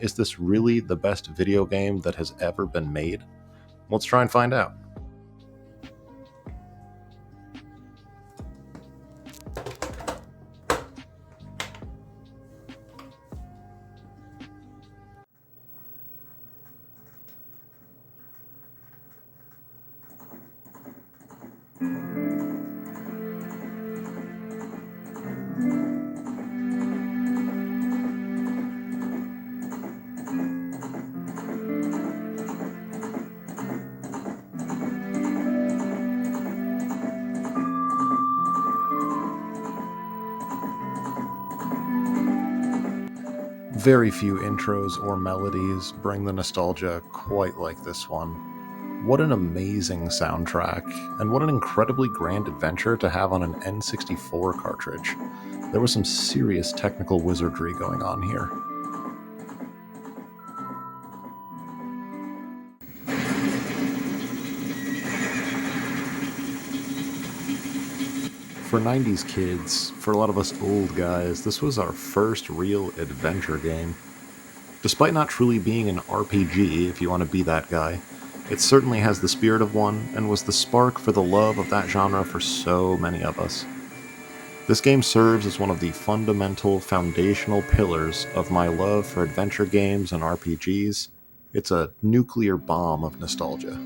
Is this really the best video game that has ever been made? Let's try and find out. Very few intros or melodies bring the nostalgia quite like this one. What an amazing soundtrack, and what an incredibly grand adventure to have on an N64 cartridge. There was some serious technical wizardry going on here. For 90s kids, for a lot of us old guys, this was our first real adventure game. Despite not truly being an RPG, if you want to be that guy, it certainly has the spirit of one and was the spark for the love of that genre for so many of us. This game serves as one of the fundamental, foundational pillars of my love for adventure games and RPGs. It's a nuclear bomb of nostalgia.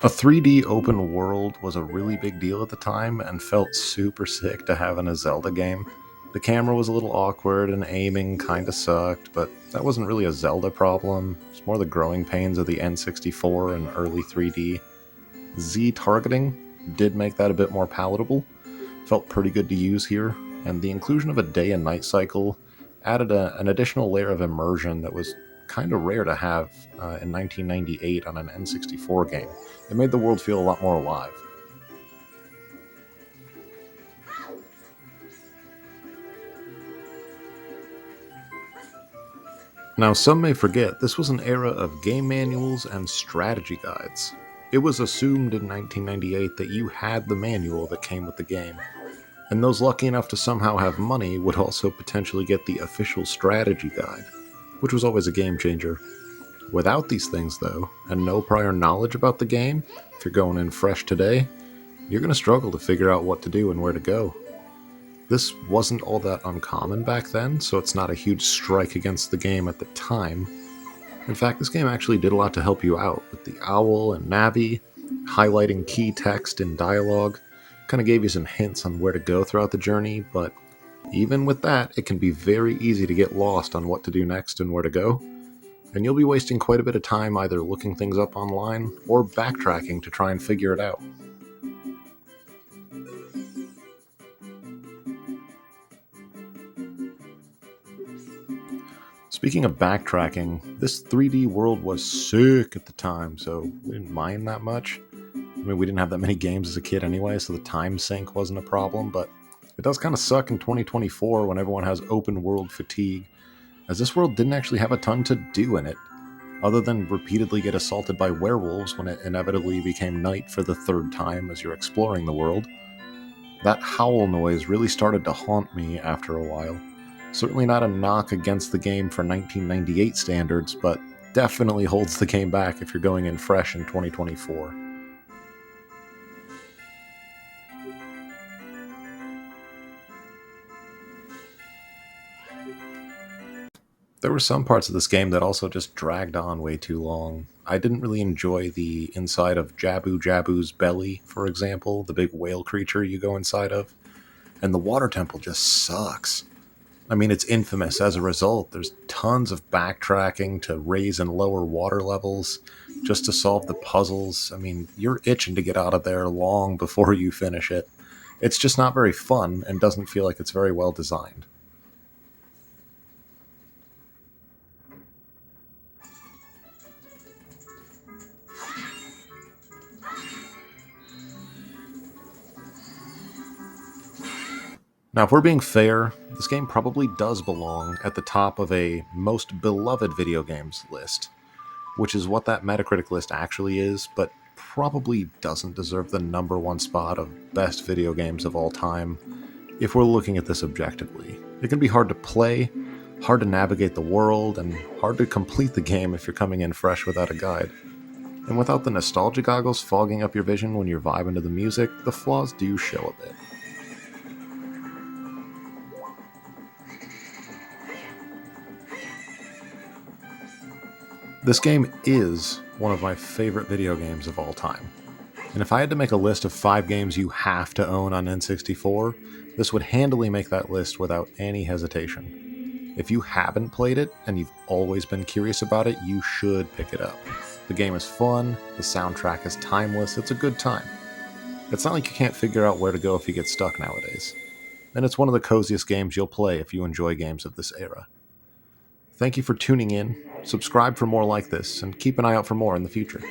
A 3D open world was a really big deal at the time and felt super sick to have in a Zelda game. The camera was a little awkward and aiming kinda sucked, but that wasn't really a Zelda problem. It's more the growing pains of the N64 and early 3D. Z targeting did make that a bit more palatable, felt pretty good to use here, and the inclusion of a day and night cycle added an additional layer of immersion that was kind of rare to have in 1998 on an N64 game. It made the world feel a lot more alive. Now, some may forget, this was an era of game manuals and strategy guides. It was assumed in 1998 that you had the manual that came with the game, and those lucky enough to somehow have money would also potentially get the official strategy guide, which was always a game changer. Without these things, though, and no prior knowledge about the game, if you're going in fresh today, you're going to struggle to figure out what to do and where to go. This wasn't all that uncommon back then, so it's not a huge strike against the game at the time. In fact, this game actually did a lot to help you out, with the owl and Navi, highlighting key text and dialogue, kind of gave you some hints on where to go throughout the journey, but even with that, it can be very easy to get lost on what to do next and where to go, and you'll be wasting quite a bit of time either looking things up online or backtracking to try and figure it out. Speaking of backtracking, this 3D world was sick at the time, so we didn't mind that much. I mean, we didn't have that many games as a kid anyway, so the time sink wasn't a problem, but it does kind of suck in 2024 when everyone has open world fatigue, as this world didn't actually have a ton to do in it, other than repeatedly get assaulted by werewolves when it inevitably became night for the third time as you're exploring the world. That howl noise really started to haunt me after a while. Certainly not a knock against the game for 1998 standards, but definitely holds the game back if you're going in fresh in 2024. There were some parts of this game that also just dragged on way too long. I didn't really enjoy the inside of Jabu Jabu's belly, for example, the big whale creature you go inside of. And the water temple just sucks. I mean, it's infamous as a result. There's tons of backtracking to raise and lower water levels just to solve the puzzles. I mean, you're itching to get out of there long before you finish it. It's just not very fun and doesn't feel like it's very well designed. Now, if we're being fair, This game probably does belong at the top of a most beloved video games list, which is what that Metacritic list actually is, but probably doesn't deserve the number one spot of best video games of all time if we're looking at this objectively. It can be hard to play, hard to navigate the world, and hard to complete the game if you're coming in fresh without a guide. And without the nostalgia goggles fogging up your vision when you're vibing to the music, the flaws do show a bit. This game is one of my favorite video games of all time. And if I had to make a list of 5 games you have to own on N64, this would handily make that list without any hesitation. If you haven't played it and you've always been curious about it, you should pick it up. The game is fun, the soundtrack is timeless, it's a good time. It's not like you can't figure out where to go if you get stuck nowadays. And it's one of the coziest games you'll play if you enjoy games of this era. Thank you for tuning in, subscribe for more like this, and keep an eye out for more in the future.